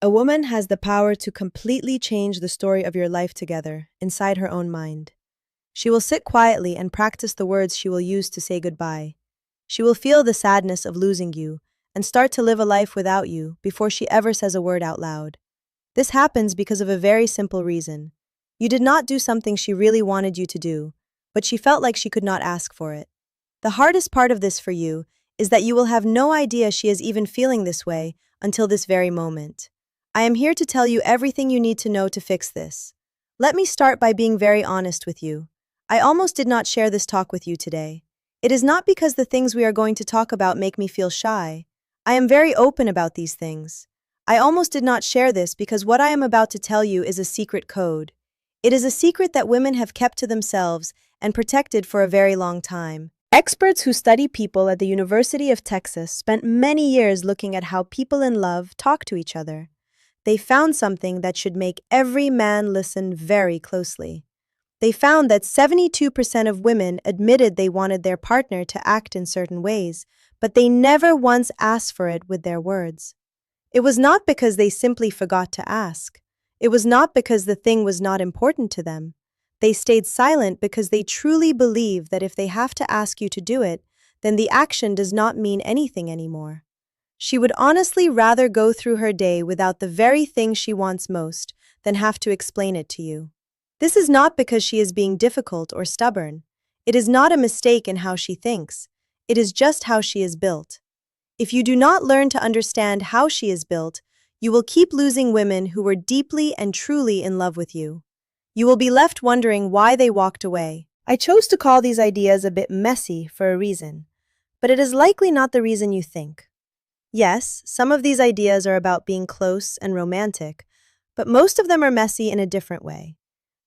A woman has the power to completely change the story of your life together, inside her own mind. She will sit quietly and practice the words she will use to say goodbye. She will feel the sadness of losing you and start to live a life without you before she ever says a word out loud. This happens because of a very simple reason. You did not do something she really wanted you to do, but she felt like she could not ask for it. The hardest part of this for you is that you will have no idea she is even feeling this way until this very moment. I am here to tell you everything you need to know to fix this. Let me start by being very honest with you. I almost did not share this talk with you today. It is not because the things we are going to talk about make me feel shy. I am very open about these things. I almost did not share this because what I am about to tell you is a secret code. It is a secret that women have kept to themselves and protected for a very long time. Experts who study people at the University of Texas spent many years looking at how people in love talk to each other. They found something that should make every man listen very closely. They found that 72% of women admitted they wanted their partner to act in certain ways, but they never once asked for it with their words. It was not because they simply forgot to ask. It was not because the thing was not important to them. They stayed silent because they truly believe that if they have to ask you to do it, then the action does not mean anything anymore. She would honestly rather go through her day without the very thing she wants most than have to explain it to you. This is not because she is being difficult or stubborn. It is not a mistake in how she thinks. It is just how she is built. If you do not learn to understand how she is built, you will keep losing women who were deeply and truly in love with you. You will be left wondering why they walked away. I chose to call these ideas a bit messy for a reason, but it is likely not the reason you think. Yes, some of these ideas are about being close and romantic, but most of them are messy in a different way.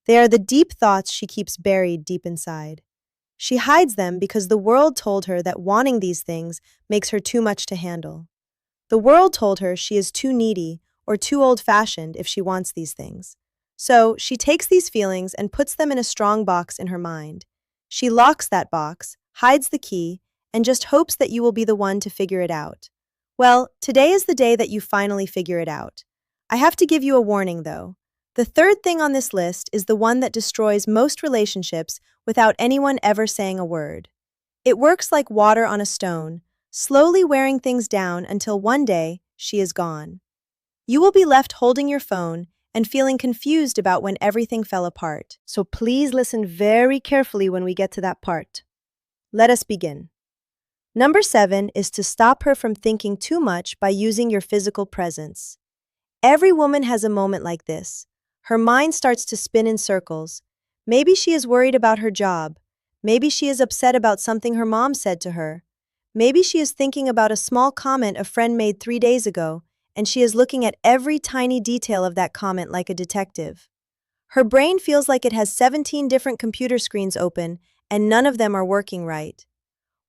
They are the deep thoughts she keeps buried deep inside. She hides them because the world told her that wanting these things makes her too much to handle. The world told her she is too needy or too old-fashioned if she wants these things. So, she takes these feelings and puts them in a strong box in her mind. She locks that box, hides the key, and just hopes that you will be the one to figure it out. Well, today is the day that you finally figure it out. I have to give you a warning, though. The third thing on this list is the one that destroys most relationships without anyone ever saying a word. It works like water on a stone, slowly wearing things down until one day she is gone. You will be left holding your phone and feeling confused about when everything fell apart. So please listen very carefully when we get to that part. Let us begin. Number 7 is to stop her from thinking too much by using your physical presence. Every woman has a moment like this. Her mind starts to spin in circles. Maybe she is worried about her job. Maybe she is upset about something her mom said to her. Maybe she is thinking about a small comment a friend made 3 days ago, and she is looking at every tiny detail of that comment like a detective. Her brain feels like it has 17 different computer screens open, and none of them are working right.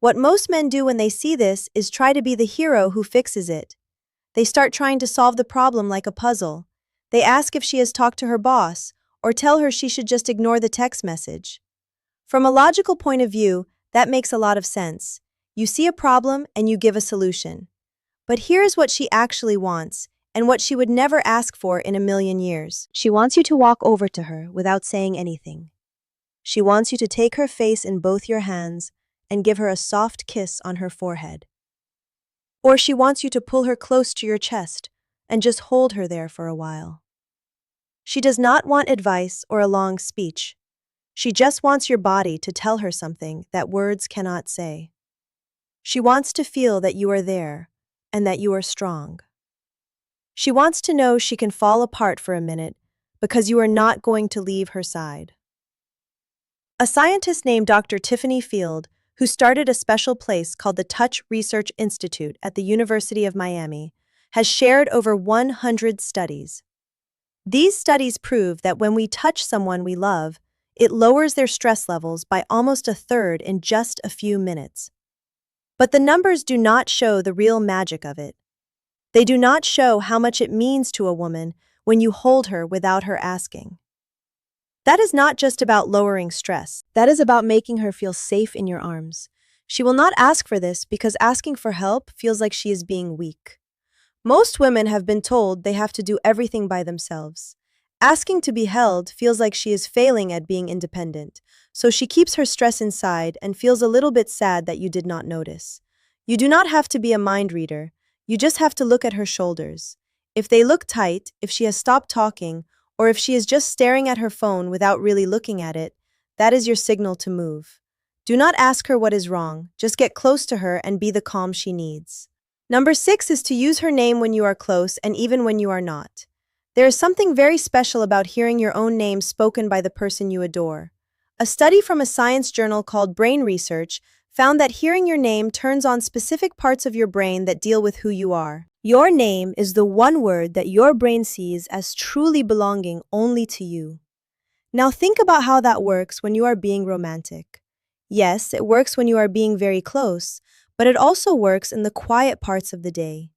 What most men do when they see this is try to be the hero who fixes it. They start trying to solve the problem like a puzzle. They ask if she has talked to her boss, or tell her she should just ignore the text message. From a logical point of view, that makes a lot of sense. You see a problem and you give a solution. But here's what she actually wants, and what she would never ask for in a million years. She wants you to walk over to her without saying anything. She wants you to take her face in both your hands and give her a soft kiss on her forehead. Or she wants you to pull her close to your chest and just hold her there for a while. She does not want advice or a long speech. She just wants your body to tell her something that words cannot say. She wants to feel that you are there and that you are strong. She wants to know she can fall apart for a minute because you are not going to leave her side. A scientist named Dr. Tiffany Field, who started a special place called the Touch Research Institute at the University of Miami, has shared over 100 studies. These studies prove that when we touch someone we love, it lowers their stress levels by almost 1/3 in just a few minutes. But the numbers do not show the real magic of it. They do not show how much it means to a woman when you hold her without her asking. That is not just about lowering stress. That is about making her feel safe in your arms. She will not ask for this because asking for help feels like she is being weak. Most women have been told they have to do everything by themselves. Asking to be held feels like she is failing at being independent, so she keeps her stress inside and feels a little bit sad that you did not notice. You do not have to be a mind reader, you just have to look at her shoulders. If they look tight, if she has stopped talking, or if she is just staring at her phone without really looking at it, that is your signal to move. Do not ask her what is wrong, just get close to her and be the calm she needs. Number 6 is to use her name when you are close and even when you are not. There is something very special about hearing your own name spoken by the person you adore. A study from a science journal called Brain Research found that hearing your name turns on specific parts of your brain that deal with who you are. Your name is the one word that your brain sees as truly belonging only to you. Now think about how that works when you are being romantic. Yes, it works when you are being very close, but it also works in the quiet parts of the day.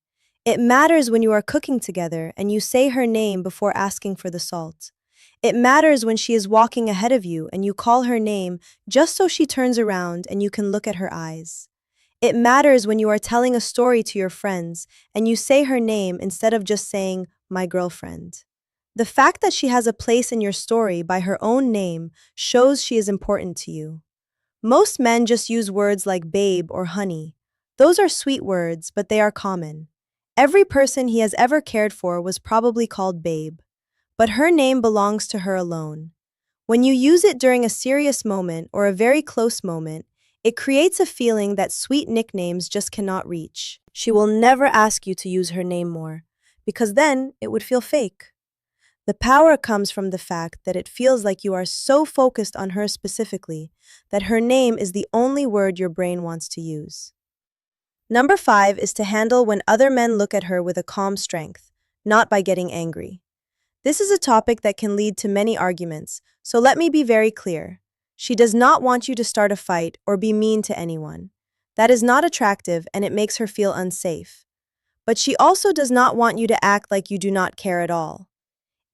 It matters when you are cooking together and you say her name before asking for the salt. It matters when she is walking ahead of you and you call her name just so she turns around and you can look at her eyes. It matters when you are telling a story to your friends and you say her name instead of just saying, my girlfriend. The fact that she has a place in your story by her own name shows she is important to you. Most men just use words like babe or honey. Those are sweet words, but they are common. Every person he has ever cared for was probably called babe. But her name belongs to her alone. When you use it during a serious moment or a very close moment, it creates a feeling that sweet nicknames just cannot reach. She will never ask you to use her name more, because then it would feel fake. The power comes from the fact that it feels like you are so focused on her specifically that her name is the only word your brain wants to use. Number 5 is to handle when other men look at her with a calm strength, not by getting angry. This is a topic that can lead to many arguments, so let me be very clear. She does not want you to start a fight or be mean to anyone. That is not attractive and it makes her feel unsafe. But she also does not want you to act like you do not care at all.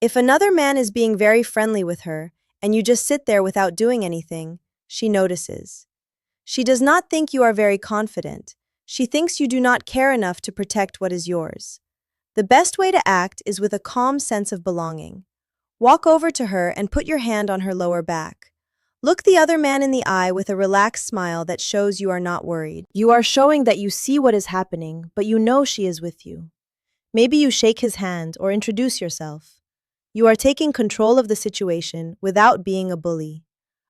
If another man is being very friendly with her, and you just sit there without doing anything, she notices. She does not think you are very confident. She thinks you do not care enough to protect what is yours. The best way to act is with a calm sense of belonging. Walk over to her and put your hand on her lower back. Look the other man in the eye with a relaxed smile that shows you are not worried. You are showing that you see what is happening, but you know she is with you. Maybe you shake his hand or introduce yourself. You are taking control of the situation without being a bully.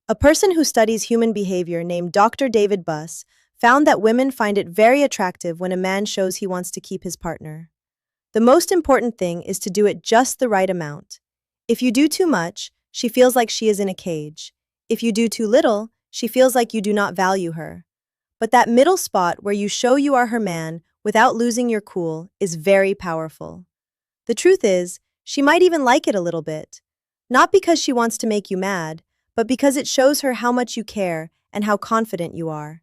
A person who studies human behavior named Dr. David Buss found that women find it very attractive when a man shows he wants to keep his partner. The most important thing is to do it just the right amount. If you do too much, she feels like she is in a cage. If you do too little, she feels like you do not value her. But that middle spot where you show you are her man without losing your cool is very powerful. The truth is, she might even like it a little bit. Not because she wants to make you mad, but because it shows her how much you care and how confident you are.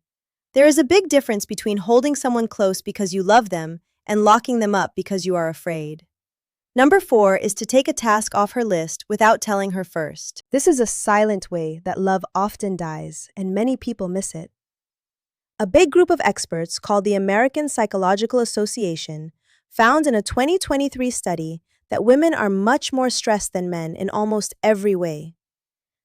There is a big difference between holding someone close because you love them and locking them up because you are afraid. Number 4 is to take a task off her list without telling her first. This is a silent way that love often dies, and many people miss it. A big group of experts called the American Psychological Association found in a 2023 study that women are much more stressed than men in almost every way.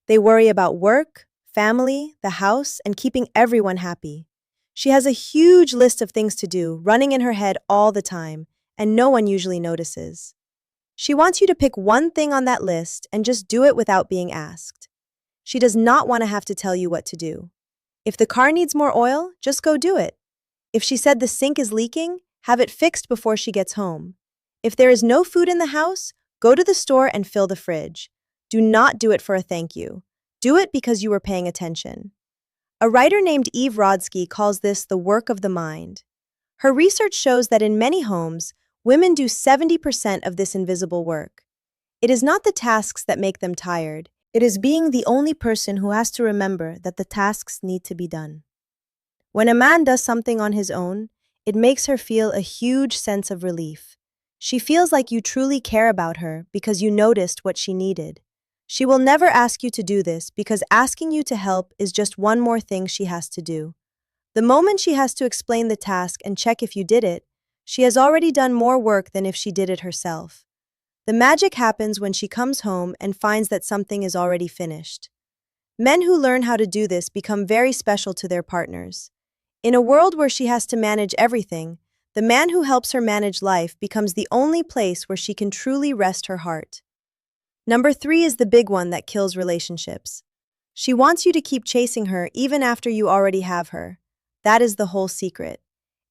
They worry about work, family, the house, and keeping everyone happy. She has a huge list of things to do running in her head all the time, and no one usually notices. She wants you to pick one thing on that list and just do it without being asked. She does not want to have to tell you what to do. If the car needs more oil, just go do it. If she said the sink is leaking, have it fixed before she gets home. If there is no food in the house, go to the store and fill the fridge. Do not do it for a thank you. Do it because you were paying attention. A writer named Eve Rodsky calls this the work of the mind. Her research shows that in many homes, women do 70% of this invisible work. It is not the tasks that make them tired. It is being the only person who has to remember that the tasks need to be done. When a man does something on his own, it makes her feel a huge sense of relief. She feels like you truly care about her because you noticed what she needed. She will never ask you to do this because asking you to help is just one more thing she has to do. The moment she has to explain the task and check if you did it, She has already done more work than if she did it herself. The magic happens when she comes home and finds that something is already finished. Men who learn how to do this become very special to their partners. In a world where she has to manage everything, the man who helps her manage life becomes the only place where she can truly rest her heart. Number 3 is the big one that kills relationships. She wants you to keep chasing her even after you already have her. That is the whole secret.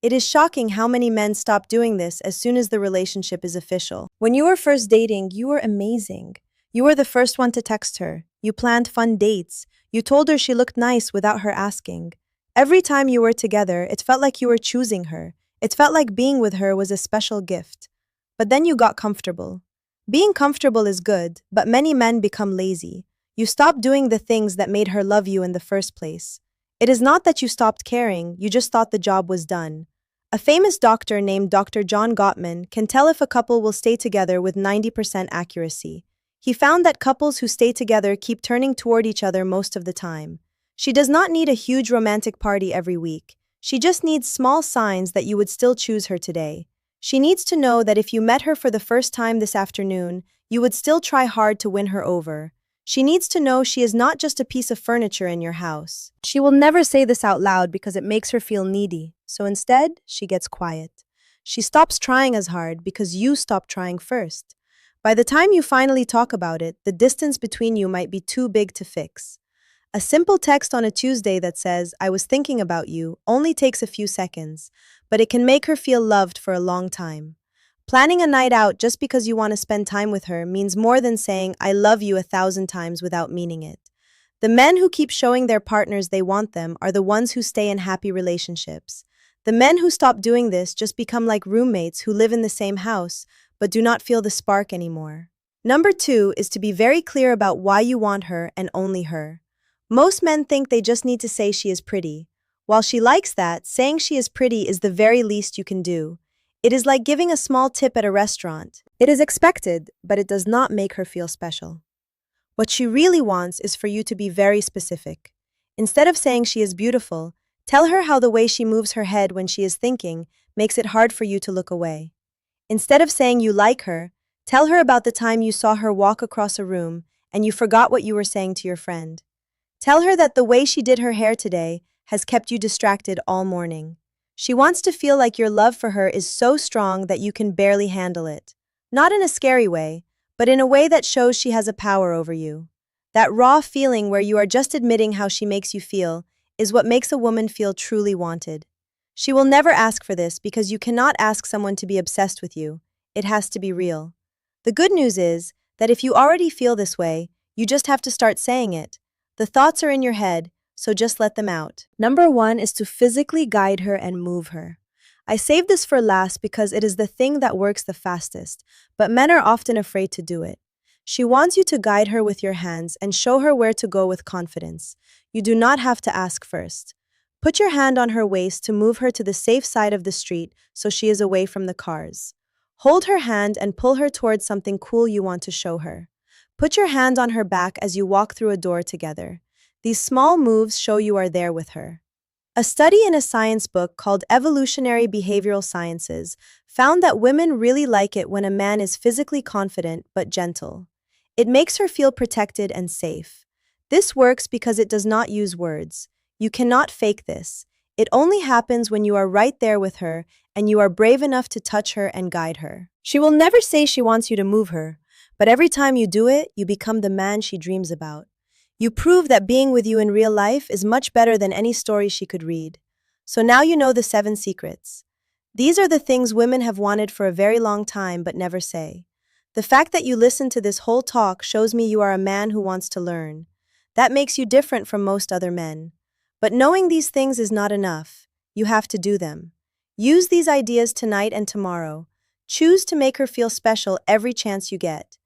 It is shocking how many men stop doing this as soon as the relationship is official. When you were first dating, you were amazing. You were the first one to text her. You planned fun dates. You told her she looked nice without her asking. Every time you were together, it felt like you were choosing her. It felt like being with her was a special gift. But then you got comfortable. Being comfortable is good, but many men become lazy. You stop doing the things that made her love you in the first place. It is not that you stopped caring, you just thought the job was done. A famous doctor named Dr. John Gottman can tell if a couple will stay together with 90% accuracy. He found that couples who stay together keep turning toward each other most of the time. She does not need a huge romantic party every week. She just needs small signs that you would still choose her today. She needs to know that if you met her for the first time this afternoon, you would still try hard to win her over. She needs to know she is not just a piece of furniture in your house. She will never say this out loud because it makes her feel needy, so instead, she gets quiet. She stops trying as hard because you stopped trying first. By the time you finally talk about it, the distance between you might be too big to fix. A simple text on a Tuesday that says, "I was thinking about you," only takes a few seconds, but it can make her feel loved for a long time. Planning a night out just because you want to spend time with her means more than saying, "I love you" 1,000 times without meaning it. The men who keep showing their partners they want them are the ones who stay in happy relationships. The men who stop doing this just become like roommates who live in the same house but do not feel the spark anymore. Number 2 is to be very clear about why you want her and only her. Most men think they just need to say she is pretty. While she likes that, saying she is pretty is the very least you can do. It is like giving a small tip at a restaurant. It is expected, but it does not make her feel special. What she really wants is for you to be very specific. Instead of saying she is beautiful, tell her how the way she moves her head when she is thinking makes it hard for you to look away. Instead of saying you like her, tell her about the time you saw her walk across a room and you forgot what you were saying to your friend. Tell her that the way she did her hair today has kept you distracted all morning. She wants to feel like your love for her is so strong that you can barely handle it. Not in a scary way, but in a way that shows she has a power over you. That raw feeling where you are just admitting how she makes you feel is what makes a woman feel truly wanted. She will never ask for this because you cannot ask someone to be obsessed with you. It has to be real. The good news is that if you already feel this way, you just have to start saying it. The thoughts are in your head, so just let them out. Number 1 is to physically guide her and move her. I saved this for last because it is the thing that works the fastest, but men are often afraid to do it. She wants you to guide her with your hands and show her where to go with confidence. You do not have to ask first. Put your hand on her waist to move her to the safe side of the street so she is away from the cars. Hold her hand and pull her towards something cool you want to show her. Put your hand on her back as you walk through a door together. These small moves show you are there with her. A study in a science book called Evolutionary Behavioral Sciences found that women really like it when a man is physically confident but gentle. It makes her feel protected and safe. This works because it does not use words. You cannot fake this. It only happens when you are right there with her and you are brave enough to touch her and guide her. She will never say she wants you to move her, but every time you do it, you become the man she dreams about. You prove that being with you in real life is much better than any story she could read. So now you know the 7 secrets. These are the things women have wanted for a very long time but never say. The fact that you listen to this whole talk shows me you are a man who wants to learn. That makes you different from most other men. But knowing these things is not enough. You have to do them. Use these ideas tonight and tomorrow. Choose to make her feel special every chance you get.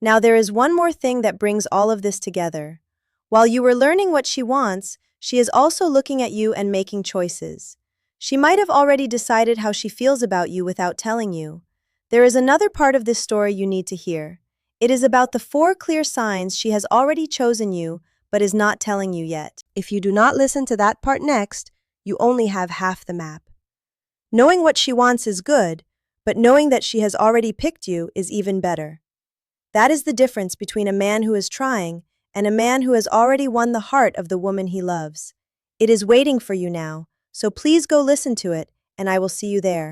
Now there is one more thing that brings all of this together. While you were learning what she wants, she is also looking at you and making choices. She might have already decided how she feels about you without telling you. There is another part of this story you need to hear. It is about the 4 clear signs she has already chosen you, but is not telling you yet. If you do not listen to that part next, you only have half the map. Knowing what she wants is good, but knowing that she has already picked you is even better. That is the difference between a man who is trying and a man who has already won the heart of the woman he loves. It is waiting for you now, so please go listen to it, and I will see you there.